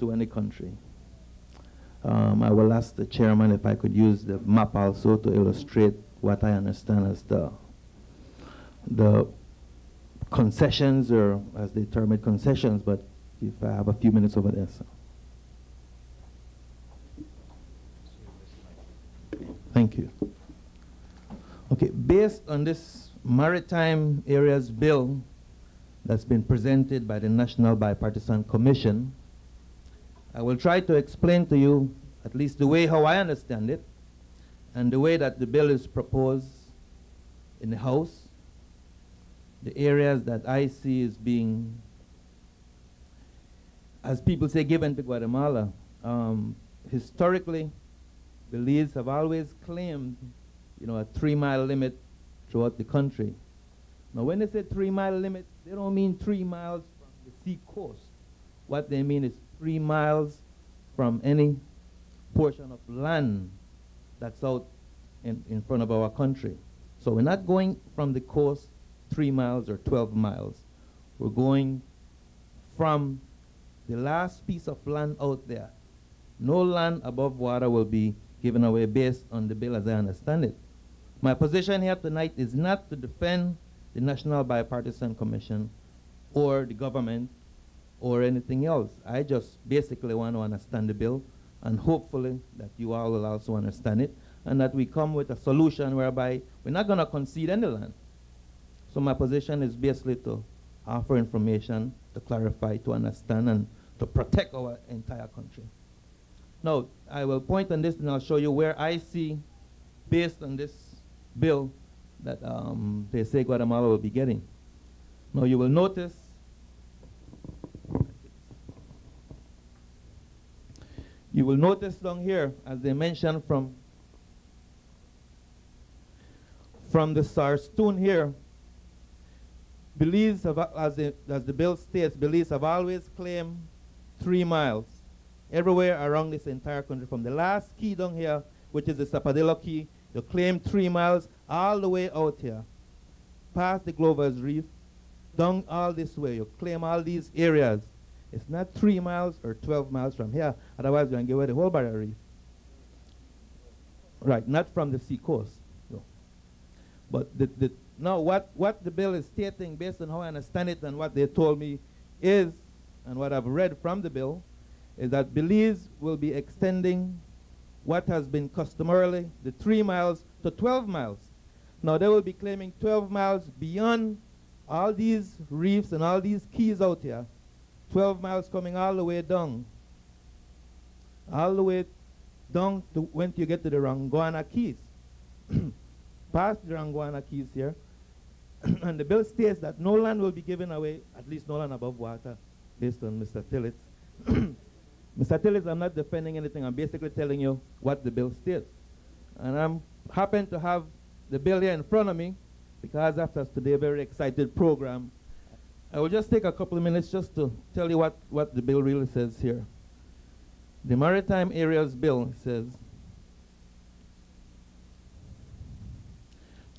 to any country. I will ask the chairman if I could use the map also to illustrate what I understand as the concessions, or as they term it, concessions, but if I have a few minutes over there, sir. Thank you. Okay, based on this Maritime Areas Bill that's been presented by the National Bipartisan Commission, I will try to explain to you, at least the way how I understand it, and the way that the bill is proposed in the House, the areas that I see as being, as people say, given to Guatemala. Historically, Belize have always claimed, you know, a 3-mile limit throughout the country. Now, when they say 3-mile limit, they don't mean 3 miles from the sea coast. What they mean is 3 miles from any portion of land that's out in front of our country. So we're not going from the coast 3 miles or 12 miles. We're going from the last piece of land out there. No land above water will be given away based on the bill as I understand it. My position here tonight is not to defend the National Bipartisan Commission or the government or anything else. I just basically want to understand the bill, and hopefully that you all will also understand it, and that we come with a solution whereby we're not going to concede any land. So my position is basically to offer information, to clarify, to understand, and to protect our entire country. Now, I will point on this and I'll show you where I see, based on this bill, that they say Guatemala will be getting. Now, you will notice down here, as they mentioned from the Sarstoon here, Belize, as the bill states, Belize have always claimed 3 miles everywhere around this entire country. From the last key down here, which is the Zapadillo Key, you claim 3 miles all the way out here, past the Glover's Reef, down all this way. You claim all these areas. It's not 3 miles or 12 miles from here. Otherwise, you're going to give away the whole barrier reef. Right, not from the sea coast. No. But now what the bill is stating, based on how I understand it and what they told me is, and what I've read from the bill, is that Belize will be extending what has been customarily the 3 miles to 12 miles. Now they will be claiming 12 miles beyond all these reefs and all these keys out here. 12 miles coming all the way down. All the way down to when you get to the Ranguana Keys. Past the Ranguana Keys here. And the bill states that no land will be given away, at least no land above water, based on Mr. Tillits. Mr. Tillits, I'm not defending anything. I'm basically telling you what the bill states. And I'm happen to have the bill here in front of me, because after today's very excited program, I will just take a couple of minutes just to tell you what the bill really says here. The Maritime Areas Bill says,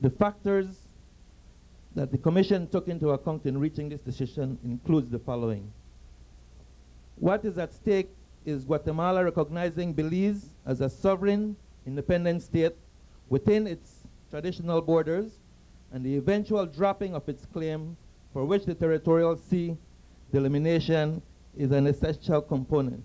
the factors that the Commission took into account in reaching this decision includes the following. What is at stake is Guatemala recognizing Belize as a sovereign, independent state within its traditional borders, and the eventual dropping of its claim, for which the territorial sea delimitation is an essential component.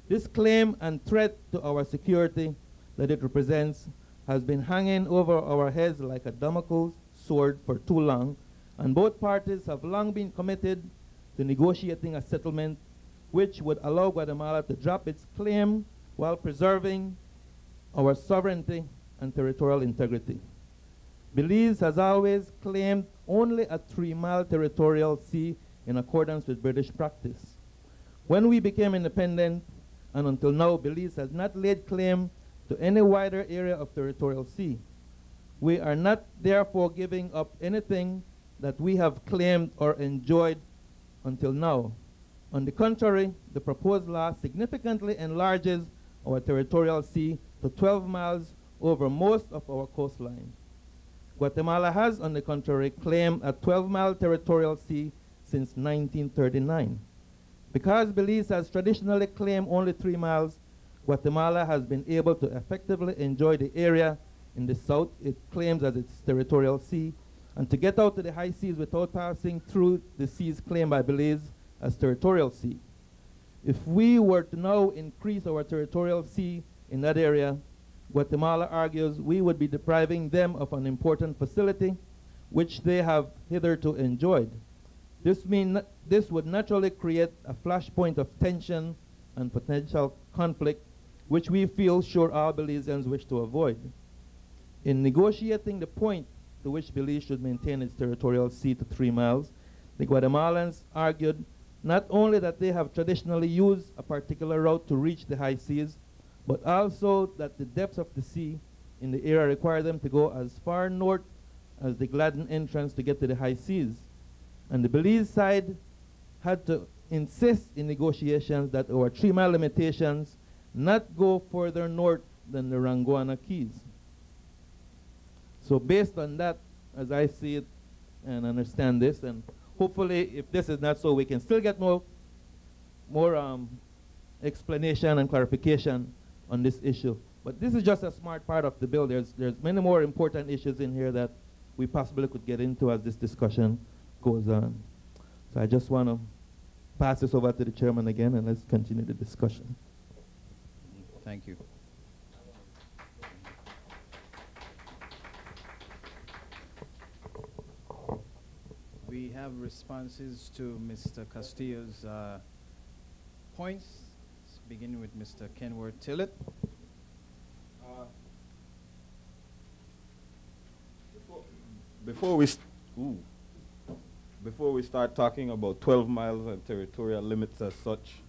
This claim and threat to our security that it represents has been hanging over our heads like a Damocles sword for too long, and both parties have long been committed to negotiating a settlement which would allow Guatemala to drop its claim while preserving our sovereignty and territorial integrity. Belize has always claimed only a 3-mile territorial sea in accordance with British practice. When we became independent, and until now, Belize has not laid claim to any wider area of territorial sea. We are not therefore giving up anything that we have claimed or enjoyed until now. On the contrary, the proposed law significantly enlarges our territorial sea to 12 miles over most of our coastline. Guatemala has, on the contrary, claimed a 12-mile territorial sea since 1939. Because Belize has traditionally claimed only 3 miles, Guatemala has been able to effectively enjoy the area in the south it claims as its territorial sea, and to get out to the high seas without passing through the seas claimed by Belize as territorial sea. If we were to now increase our territorial sea in that area, Guatemala argues we would be depriving them of an important facility which they have hitherto enjoyed. This would naturally create a flashpoint of tension and potential conflict, which we feel sure all Belizeans wish to avoid. In negotiating the point to which Belize should maintain its territorial sea to 3 miles, the Guatemalans argued not only that they have traditionally used a particular route to reach the high seas, but also that the depths of the sea in the area require them to go as far north as the Gladden entrance to get to the high seas. And the Belize side had to insist in negotiations that our 3-mile limitations not go further north than the Ranguana Keys. So based on that, as I see it and understand this, and hopefully if this is not so, we can still get more explanation and clarification on this issue. But this is just a smart part of the bill. There's many more important issues in here that we possibly could get into as this discussion goes on. So I just want to pass this over to the chairman again, and let's continue the discussion. Thank you. We have responses to Mr. Castillo's points, beginning with Mr. Kenworth Tillett. Before we start talking about 12 miles and territorial limits as such,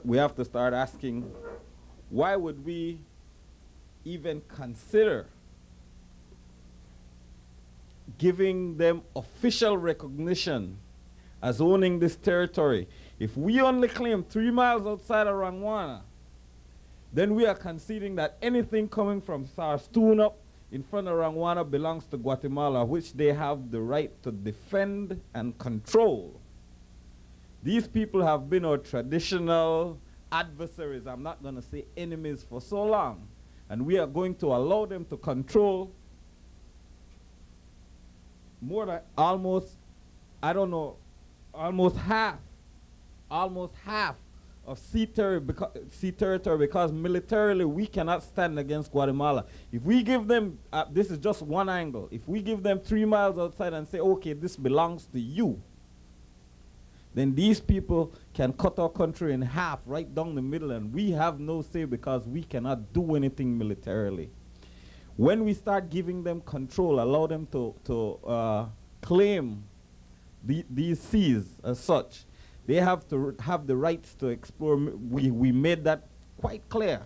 we have to start asking, why would we even consider giving them official recognition as owning this territory? If we only claim 3 miles outside of Ranguana, then we are conceding that anything coming from Sarstoon up in front of Ranguana belongs to Guatemala, which they have the right to defend and control. These people have been our traditional adversaries, I'm not going to say enemies, for so long. And we are going to allow them to control more than almost half of sea territory, because militarily we cannot stand against Guatemala. If we give them, this is just one angle, if we give them 3 miles outside and say, okay, this belongs to you, then these people can cut our country in half right down the middle, and we have no say because we cannot do anything militarily. When we start giving them control, allow them to claim these seas as such, they have to have the rights to explore. We made that quite clear.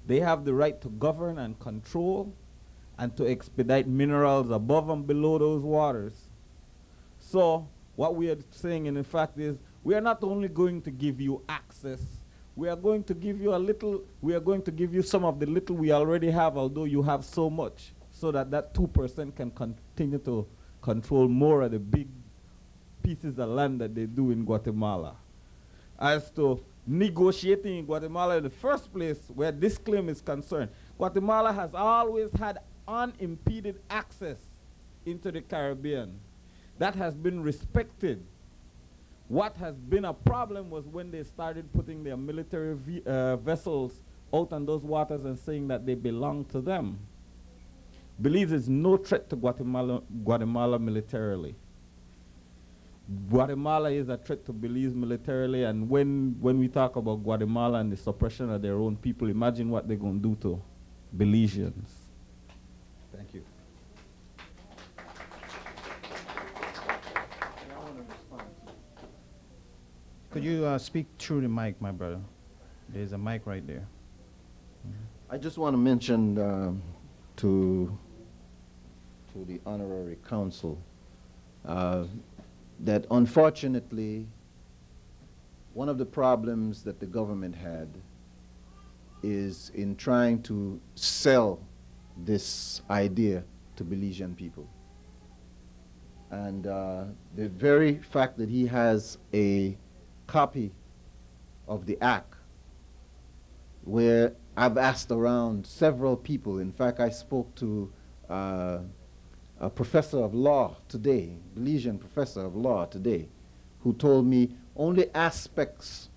They have the right to govern and control and to expedite minerals above and below those waters. So what we are saying in fact is, we are not only going to give you access, we are going to give you a little, we are going to give you some of the little we already have, although you have so much, so that that 2% can continue to control more of the big pieces of land that they do in Guatemala. As to negotiating in Guatemala in the first place, where this claim is concerned, Guatemala has always had unimpeded access into the Caribbean. That has been respected. What has been a problem was when they started putting their military vessels out on those waters and saying that they belong to them. Belize is no threat to Guatemala militarily. Guatemala is a threat to Belize militarily, and when we talk about Guatemala and the suppression of their own people, imagine what they're going to do to Belizeans. Thank you. Could you speak through the mic, my brother? There's a mic right there. I just want to mention to the honorary council that unfortunately one of the problems that the government had is in trying to sell this idea to Belizean people. And the very fact that he has a copy of the act, where I've asked around several people. In fact, I spoke to a professor of law today, Belizean professor of law today, who told me only aspects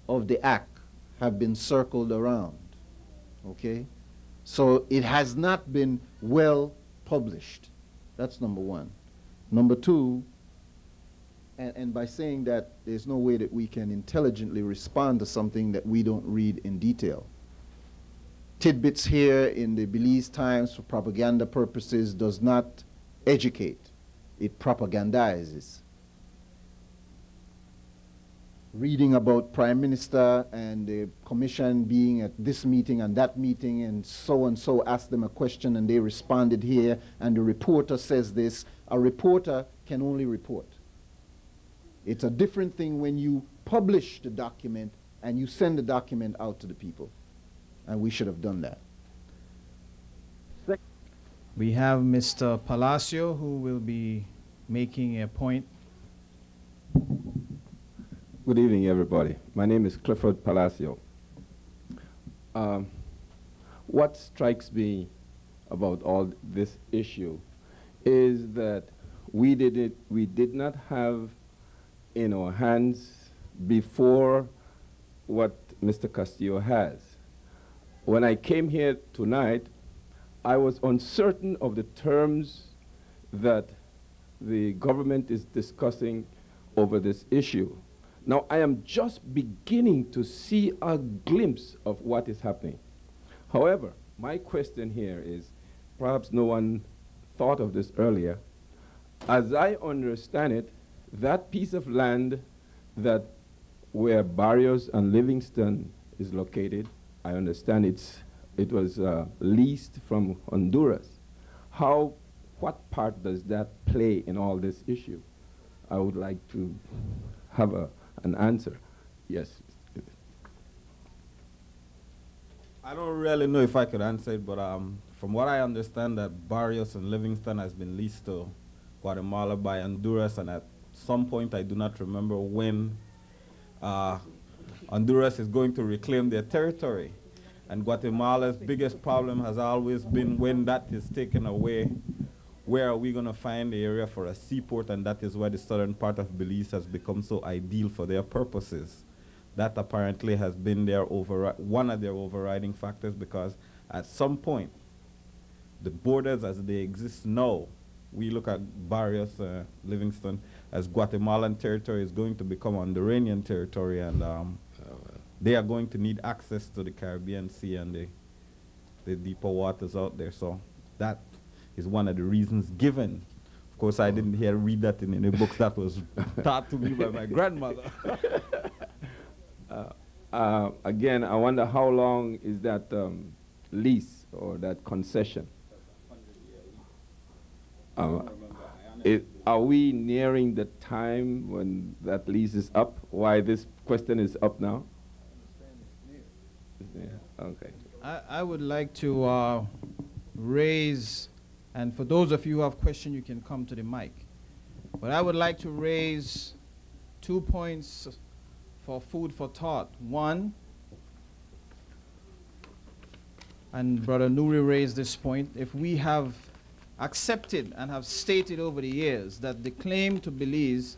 of the act have been circled around, okay? So it has not been well published. That's number one. Number two, and by saying that, there's no way that we can intelligently respond to something that we don't read in detail. Tidbits here in the Belize Times for propaganda purposes does not educate. It propagandizes. Reading about Prime Minister and the commission being at this meeting and that meeting and so asked them a question and they responded here and the reporter says this. A reporter can only report. It's a different thing when you publish the document and you send the document out to the people. And we should have done that. We have Mr. Palacio, who will be making a point. Good evening, everybody. My name is Clifford Palacio. What strikes me about all this issue is that we did not have in our hands before what Mr. Castillo has. When I came here tonight, I was uncertain of the terms that the government is discussing over this issue. Now, I am just beginning to see a glimpse of what is happening. However, my question here is, perhaps no one thought of this earlier. As I understand it, that piece of land that where Barrios and Livingston is located, I understand it was leased from Honduras. What part does that play in all this issue? I would like to have an answer. Yes. I don't really know if I could answer it, but from what I understand, that Barrios and Livingston has been leased to Guatemala by Honduras, and at some point, I do not remember when, Honduras is going to reclaim their territory. And Guatemala's biggest problem has always been when that is taken away, where are we going to find the area for a seaport? And that is why the southern part of Belize has become so ideal for their purposes. That apparently has been their one of their overriding factors, because at some point, the borders as they exist now, we look at Barrios, Livingston, as Guatemalan territory is going to become Honduran territory, and they are going to need access to the Caribbean Sea and the deeper waters out there. So that is one of the reasons given. Of course, I didn't read that in any books. That was taught to me by my grandmother. Again, I wonder how long is that lease or that concession? Are we nearing the time when that lease is up? Why this question is up now? Yeah, okay. I would like to raise, and for those of you who have questions, you can come to the mic. But I would like to raise 2 points for food for thought. One, and Brother Nuri raised this point, if we have accepted and have stated over the years that the claim to Belize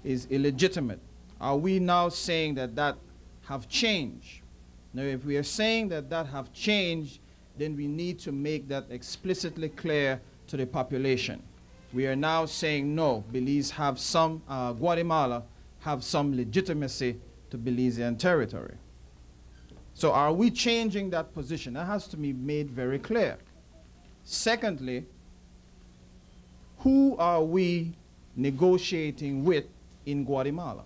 is illegitimate, are we now saying that that have changed? Now, if we are saying that that have changed, then we need to make that explicitly clear to the population. We are now saying, no, Belize have some, Guatemala have some legitimacy to Belizean territory. So are we changing that position? That has to be made very clear. Secondly, who are we negotiating with in Guatemala?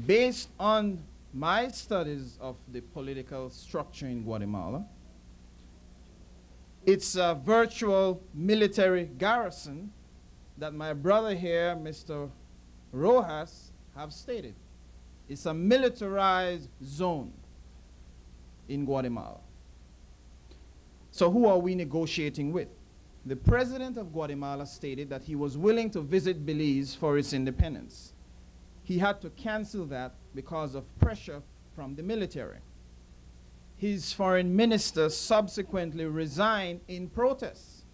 Based on my studies of the political structure in Guatemala, it's a virtual military garrison that my brother here, Mr. Rojas, have stated. It's a militarized zone in Guatemala. So who are we negotiating with? The president of Guatemala stated that he was willing to visit Belize for its independence. he had to cancel that because of pressure from the military. His foreign minister subsequently resigned in protest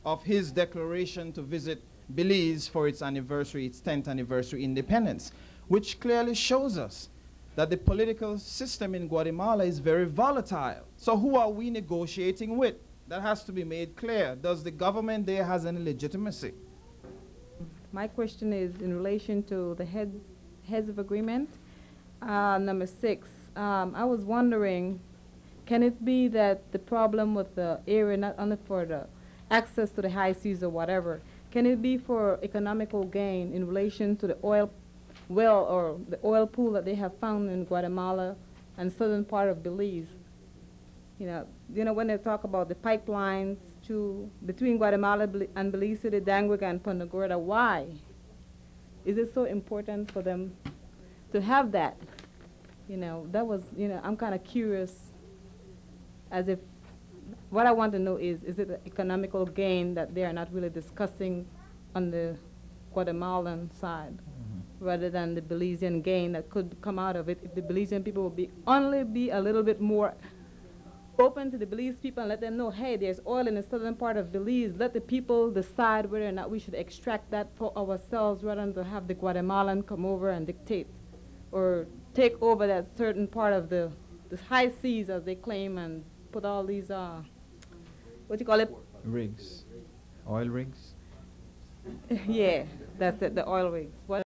of his declaration to visit Belize for its anniversary, its 10th anniversary independence, which clearly shows us that the political system in Guatemala is very volatile. So who are we negotiating with? That has to be made clear. Does the government there has any legitimacy? My question is in relation to the heads of agreement. Number 6, I was wondering, can it be that the problem with the area, not only for the access to the high seas or whatever, can it be for economical gain in relation to the oil well or the oil pool that they have found in Guatemala and southern part of Belize? You know when they talk about the pipelines between Guatemala and Belize City, Dangwiga and Punta Gorda, why is it so important for them to have that? That was, I'm kind of curious, as if what I want to know is it an economical gain that they are not really discussing on the Guatemalan side, rather than the Belizean gain that could come out of it if the Belizean people would only be a little bit more open to the Belize people and let them know, hey, there's oil in the southern part of Belize. Let the people decide whether or not we should extract that for ourselves rather than to have the Guatemalan come over and dictate or take over that certain part of the high seas, as they claim, and put all these, what do you call it? Rigs. Oil rigs? Yeah, that's it, the oil rigs. What